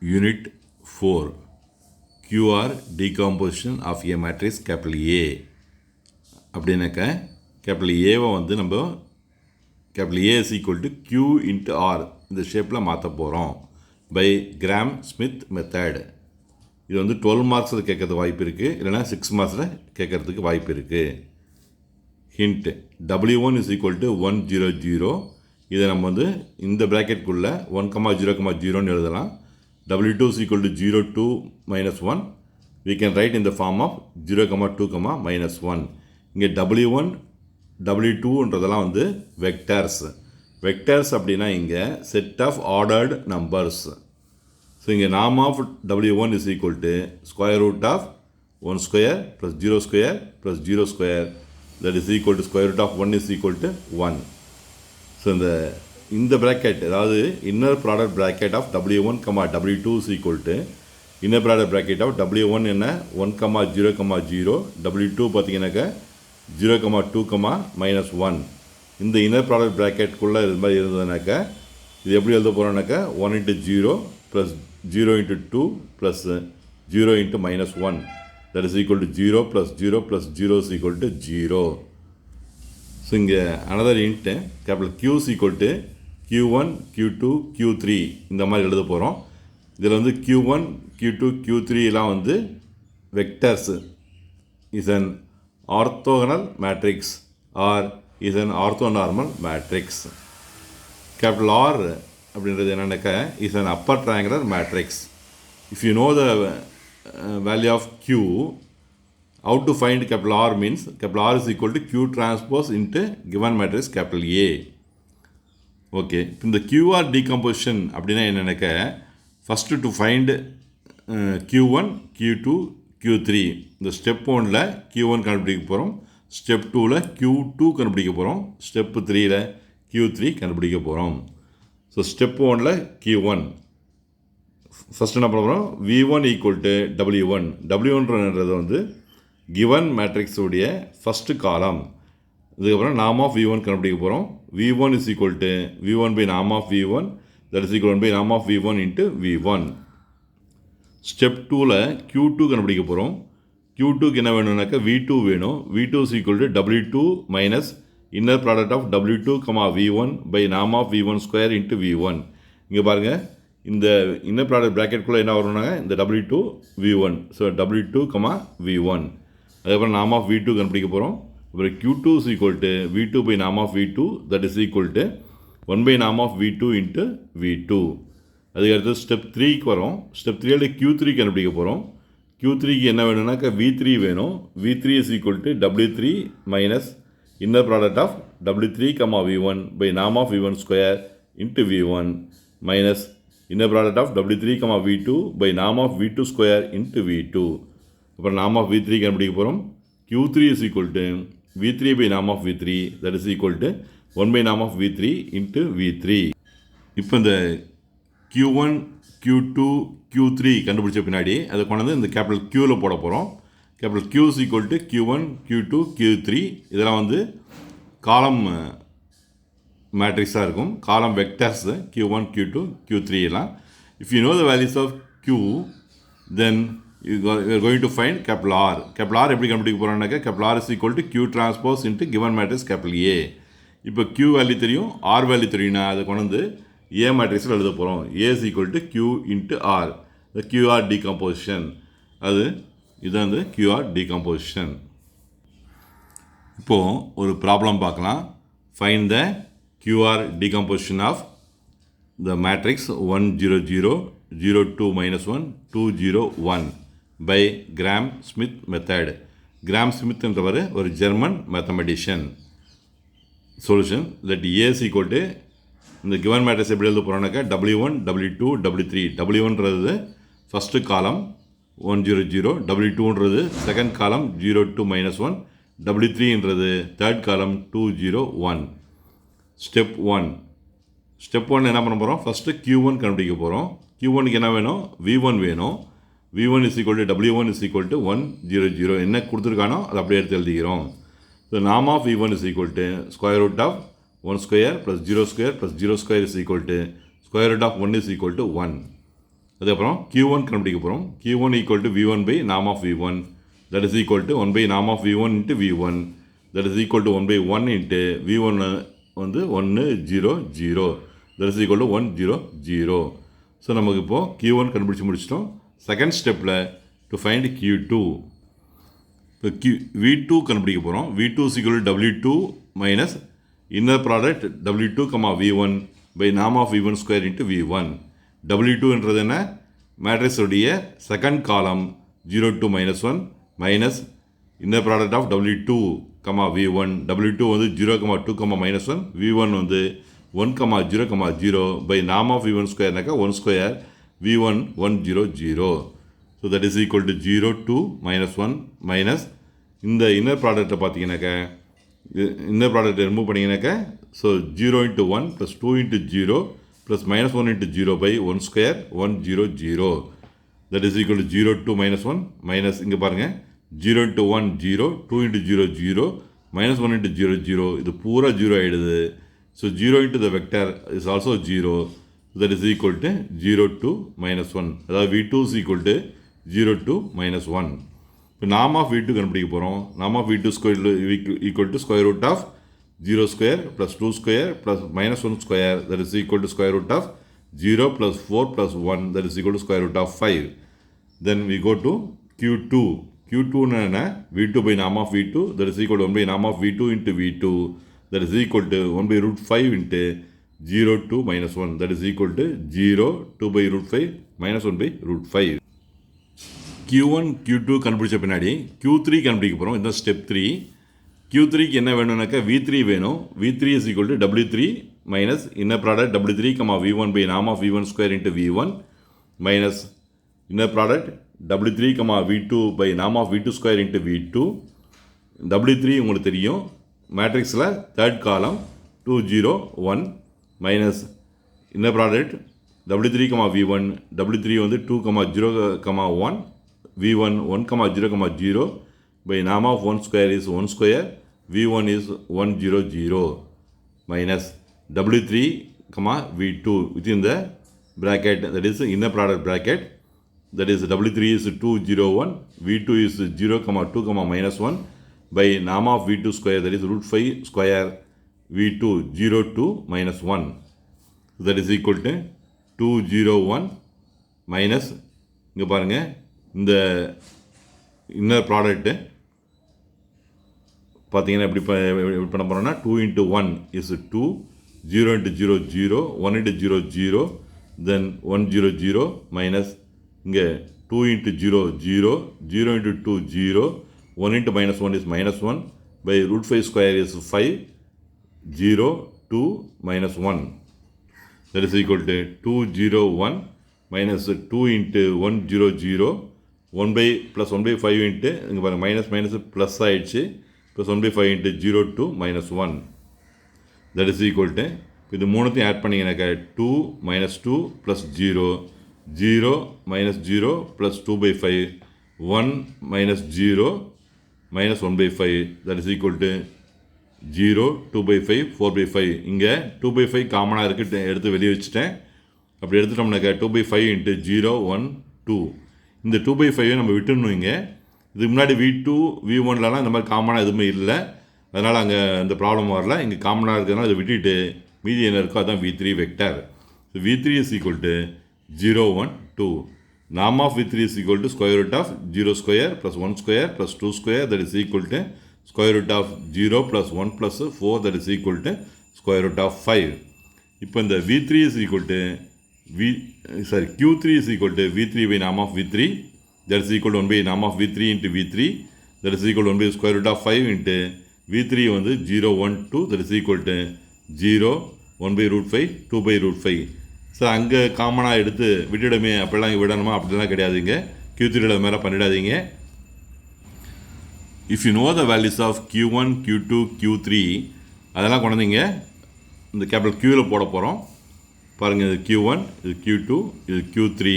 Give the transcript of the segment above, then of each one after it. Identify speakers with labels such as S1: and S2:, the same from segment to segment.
S1: Unit 4 QR decomposition of a matrix capital A அப்படின்னாக்க capital Aவை வந்து நம்ம capital A is equal to Q into R இந்த ஷேப்பில் மாற்ற போகிறோம் by Gram-Schmidt method. இது வந்து 12 மார்க்ஸில் கேட்கறதுக்கு வாய்ப்பு இருக்குது, இல்லைனா 6 மார்க்ஸில் கேட்கறதுக்கு வாய்ப்பு இருக்குது. Hint W1 is equal to 100. இதை நம்ம வந்து இந்த ப்ராக்கெட்குள்ளே 1,0,0ன்னு எழுதலாம். W2 is equal to 0,2 minus 1. We can write in the form of 0,2, minus 1. இங்கே W1, W2ன்றதெல்லாம் வந்து வெக்டர்ஸ். வெக்டர்ஸ் அப்படின்னா இங்கே set of ordered numbers. So இங்கே norm of W1 is equal to square root of 1 square plus 0 square plus 0 square, that is equal to square root of 1 is equal to 1. So இந்த bracket, அதாவது inner product bracket of W1, W2 is equal to inner product bracket of W1 என்ன 1,0,0, W2 பார்த்தீங்கன்னாக்கா 0,2, minus 1. இந்த inner product bracketக்குள்ளே இது மாதிரி இருந்ததுனாக்கா இது எப்படி எழுத போகிறோம்னாக்கா 1 into 0 plus 0 into 2 plus 0 into minus 1, that is equal to 0 plus 0 plus 0 is equal to 0. So இங்கே another hint, capital Q is equal to Q1, Q2, Q3 இந்த மாதிரி எழுத போகிறோம். இதில் வந்து Q1, Q2, Q3 எல்லாம் வந்து vectors. is an orthogonal matrix or is an orthonormal matrix. capital R அப்படின்றது என்னன்னாக்கா is an upper triangular matrix. If you know the value of Q, how to find capital R means capital R is equal to Q transpose into given matrix capital A. Okay, இப்போ இந்த QR decomposition அப்படின்னா என்னன்னாக்கா first to find Q1, Q2, Q3. இந்த step 1ல் Q1 கண்டுபிடிக்க போகிறோம், step 2ல் Q2 கண்டுபிடிக்க போகிறோம், ஸ்டெப் 3ல் Q3 கண்டுபிடிக்க போகிறோம். ஸோ ஸ்டெப் 1ல் Q1 ஃபஸ்ட்டு என்ன பண்ண போகிறோம், V1 ஈக்குவல் டு W1. W1ன்றது வந்து கிவன் மேட்ரிக்ஸுடைய ஃபஸ்ட்டு காலம். இதுக்கப்புறம் norm of V1 கண்டுபிடிக்க போகிறோம். V1 is equal to V1 by norm of V1, that is equal by norm of V1 into W1. Step 2ல் Q2 கண்டுபிடிக்க போகிறோம். Q2க்கு என்ன வேணும்னாக்கா V2 வேணும். V2 is equal to W2 minus inner product of W2, V1 by norm of V1 square into V1. இங்கே பாருங்கள், இந்த inner product ப்ராக்கெட்குள்ளே என்ன வரும்னாங்க இந்த W2 V1. So W2, V1. அதுக்கப்புறம் norm of V2 கண்டுபிடிக்க போகிறோம். அப்புறம் Q2 is equal to V2 by norm of V2, that is equal to 1 by norm of V2 into V2. அதுக்கடுத்து ஸ்டெப் 3க்கு வரோம். ஸ்டெப் 3ல் Q3 கண்டுபிடிக்க போகிறோம். Q3க்கு என்ன வேணும்னாக்கா V3 வேணும். V3 is equal to W3 minus inner product of W3, V1 by norm of V1 square into V1 minus inner product of W3, V2 by norm of V2 square into V2. அப்புறம் norm of V3 கண்டுபிடிக்க போகிறோம். Q3 is equal to V3 by norm of V3, that is equal to 1 by norm of V3 into V3. இப்போ இந்த Q1, Q2, Q3 கண்டுபிடிச்ச பின்னாடி அதை கொண்டு வந்து இந்த கேபிட்டல் Qவில் போட போகிறோம். Capital Q is equal to Q1, Q2, Q3. இதெல்லாம் வந்து காலம் மேட்ரிக்ஸாக இருக்கும், காலம் வெக்டர்ஸ் Q1, Q2, Q3 எல்லாம். If you know the values of Q, then you are going to find capital R. capital R எப்படி கண்டுபிடிக்க போகிறோம்னாக்கா capital R is equal to Q transpose into given matrix capital A. இப்போ Q value தெரியும், R value தெரியும்னா அதை கொண்டு வந்து A மேட்ரிக்ஸில் எழுத போகிறோம். A is equal to Q into R, the QR decomposition. இதுதான் வந்து QR decomposition. இப்போது ஒரு ப்ராப்ளம் பார்க்கலாம். Find the QR decomposition of the matrix 100, 02 minus 1, 201 by Gram-Schmidt method. Gram-Schmidt என்றவர் ஒரு German mathematician. Solution that A is equal to இந்த given matrix எப்படி எழுத போகிறோம்னாக்கா W1, W2, W3. W1ன்றது ஃபஸ்ட்டு காலம் 100, W2ன்றது செகண்ட் காலம் 02 minus 1, W3ன்றது தேர்ட் காலம் 201. Step 1 என்ன பண்ண போகிறோம், ஃபஸ்ட்டு Q1 கண்டுபிடிக்க போகிறோம். Q1க்கு என்ன வேணும், V1 வேணும். V1 is equal to W1 is equal to 100. என்ன கொடுத்துருக்கானோ அதை அப்படியே எடுத்து எழுதிக்கிறோம். So norm of V1 is equal to square root of 1 square plus 0 square plus 0 square is equal to square root of 1 is equal to 1. அதுக்கப்புறம் Q1 கண்டுபிடிக்க போகிறோம். Q1 equal to V1 by norm of V1. That is equal to 1 by norm of V1 into V1. That is equal to 1 by 1 into V1 வந்து 1 0 0. That is equal to 1 0 0. So நமக்கு இப்போது Q1 கண்டுபிடிச்சி முடிச்சிட்டோம். Second ஸ்டெப்பில் to find Q2. இப்போ V2 கண்டுபிடிக்க போகிறோம். V2 is equal to W2 minus inner product W2, V1 by norm of V1 square into V1. W2 என்றது என்ன? மேட்ரிக்ஸ் உடைய second column 0 2 -1 minus inner product of W2, V1. W2 வந்து 0, 2, -1. V1 வந்து 1, 0, 0 by norm of V1 square 1 square V1 1 0 0. So that is equal to 0 2 -1 minus இந்த inner ப்ராடக்ட்டை பார்த்தீங்கன்னாக்கா inner ப்ராடக்ட்டை remove பண்ணிங்கனாக்கா so 0 into 1 plus 2 into 0 plus -1 into 0 by 1 square 1 0 0. That is equal to 0 2 -1 minus இங்கே பாருங்கள் 0 into 1 0 2 into 0 0 -1 into 0 0. இது பூரா 0 ஆகிடுது. So 0 into the vector is also 0. That is equal to 0 2 -1. அதாவது V2 is equal to 0 2 -1. இப்போ norm of V2 கண்டுபிடிக்க போகிறோம். norm of V2 square equal to square root of 0 square plus 2 square plus -1 square, that is equal to square root of 0 plus 4 plus 1, that is equal to square root of 5. Then we go to Q2. Q2 என்ன? V2 by norm of V2, that is equal to 1 by norm of V2 into V2, that is equal to 1 by root 5 into 0 2 -1, that is equal to 0 2 by root 5 -1 by root 5. Q1 Q2 கண்டுபிடிச்ச பின்னாடி Q3 கண்டுபிடிக்க போகிறோம். இந்த step 3. Q3க்கு என்ன வேணும்னாக்கா V3 வேணும். V3 is equal to W3 minus inner product W3, V1 by norm of V1 square into V1 minus inner product W3, V2 by norm of V2 square into V2. W3 உங்களுக்கு தெரியும், மேட்ரிக்ஸில் third காலம் 2 0 1 minus inner product W3, V1. W3 வந்து 2, 0, 1 V1 1, 0, 0 by norm of 1 square is 1 square, V1 is 1 0 0 minus W3, V2 within the bracket, that is inner product bracket, that is W3 is 2 0 1, V2 is 0, 2, -1 by norm of V2 square, that is root 5 square V2 0 2 -1, that is equal to 2 0 1 minus இங்கே பாருங்கள் இந்த inner product பார்த்தீங்கன்னா எப்படி பண்ண போகிறோம்னா 2 into 1 is 2, 0 into 0 0, 1 into 0 0, then 1 0 0 minus இங்கே 2 into 0 0, 0 into 2 0, 1 into -1 is -1 by root 5 square is 5, 0 2 -1, that is equal to 2 0 1 minus 2 into 1 0 0, 1 by plus 1 by 5 into இங்கே பாருங்கள் மைனஸ் மைனஸ் ப்ளஸ் ஆகிடுச்சு, plus 1 by 5 into 0 2 -1, that is equal to இது மூணுத்தையும் add பண்ணிங்கனாக்கா 2 -2 plus 0 0 -0 plus 2 by 5 1 minus 0 minus 1 by 5, that is equal to 0 2 by 5 4 by 5. இங்கே 2 by 5 காமனாக இருக்குது, எடுத்து வெளியே வச்சுட்டேன். அப்படி எடுத்துட்டோம்னாக்கா 2 by 5 into 0 1 2, இந்த 2 by 5 நம்ம விட்டுணும். இங்கே இதுக்கு முன்னாடி V2 V1லலாம் இந்த மாதிரி காமனாக எதுவுமே இல்லை, அதனால் அங்கே அந்த ப்ராப்ளம் வரல. இங்கே காமனாக இருக்கிறதுனால அதை விட்டுட்டு மீதி என்ன இருக்கோ அதுதான் V3 vector. V3 is equal to 0 1 2. Norm of V3 is equal to square root of 0 square plus 1 square plus 2 square, that is equal to square root of 0 plus 1 plus 4, that is equal to square root of 5. இப்போ இந்த V3 is equal to Q3 is equal to V3 by norm of V3, that is equal to 1 by norm of V3 into V3, that is equal to 1 by square root of 5 into V3 வந்து 0 1 2, that is equal to 0 1 by root 5 2 by root 5. So அங்கே காமனாக எடுத்து விட்டுடுமே, அப்படிலாம் இங்கே விடணுமா? அப்படிலாம் கிடையாதுங்க. Q3 மேலே பண்ணிடாதீங்க. If you know the values of Q1 Q2 Q3 அதெல்லாம் கொண்டு வந்தீங்க இந்த கேபிட்டல் Qவில் போட போகிறோம். பாருங்கள், இது Q1, இது Q2, இது Q3.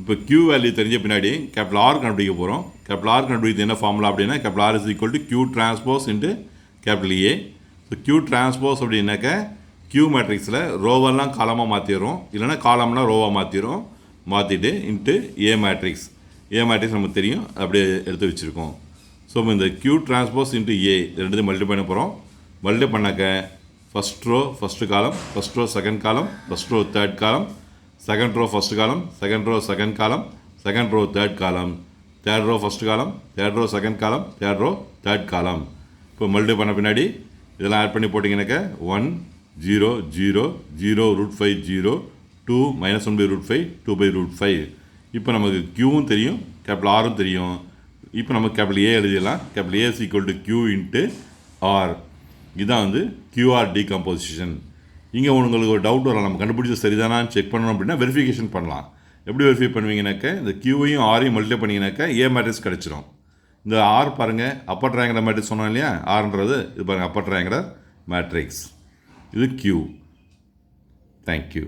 S1: இப்போ Q வேல்யூ தெரிஞ்ச பின்னாடி கேபிட்டல் R கண்டுபிடிக்க போகிறோம். கேபிட்டல் R கண்டுபிடிக்கிறது என்ன ஃபார்முலா அப்படின்னா capital R is equal to Q transpose into capital A. So Q transpose அப்படின்னாக்கா Q மேட்ரிக்ஸில் ரோவெல்லாம் காலமாக மாற்றிடும், இல்லைனா காலம்னா ரோவாக மாற்றிடும். மாற்றிட்டு into A matrix. A matrix நமக்கு தெரியும், அப்படியே எடுத்து வச்சுருக்கோம். ஸோ இந்த Q டிரான்ஸ்போஸ் இன்ட்டு ஏ ரெண்டுத்தையும் மல்டிப்ளை பண்ண போகிறோம். மல்டிப்ளை பண்ணாக்க first row first column, first row second column, first row third column, second row first column, second row second column, second row third column, third row first column, third row second column, third row third column. இப்போ multiply பண்ண பின்னாடி இதெல்லாம் add பண்ணி போட்டிங்கனாக்கா 1 0 0 0 √5 0 2 -1/5 2/5. இப்போ நமக்கு Qவும் தெரியும், capital ஆரும் தெரியும். இப்போ நம்ம கேபிட்டல் ஏ எழுதிடலாம். Capital A = Q into R. இதுதான் வந்து QR டீகம்போசிஷன். இங்கே உங்களுக்கு ஒரு டவுட் வரலாம், நம்ம கண்டுபிடிச்சது சரிதானான்னு செக் பண்ணணும் அப்படின்னா வெரிஃபிகேஷன் பண்ணலாம். எப்படி வெரிஃபை பண்ணுவீங்கனாக்கா இந்த Qவையும் ஆரையும் மல்டிப்ளை பண்ணிங்கனாக்கா ஏ மேட்ரிக்ஸ் கிடச்சிரும். இந்த ஆர் பாருங்கள், அப்பர் ட்ரையாங்குலர் மேட்ரிக்ஸ் சொன்னோம் இல்லையா, ஆர்ன்றது இது பாருங்கள் அப்பர் ட்ரையாங்குலர் மேட்ரிக்ஸ். இது Q. தேங்க்யூ.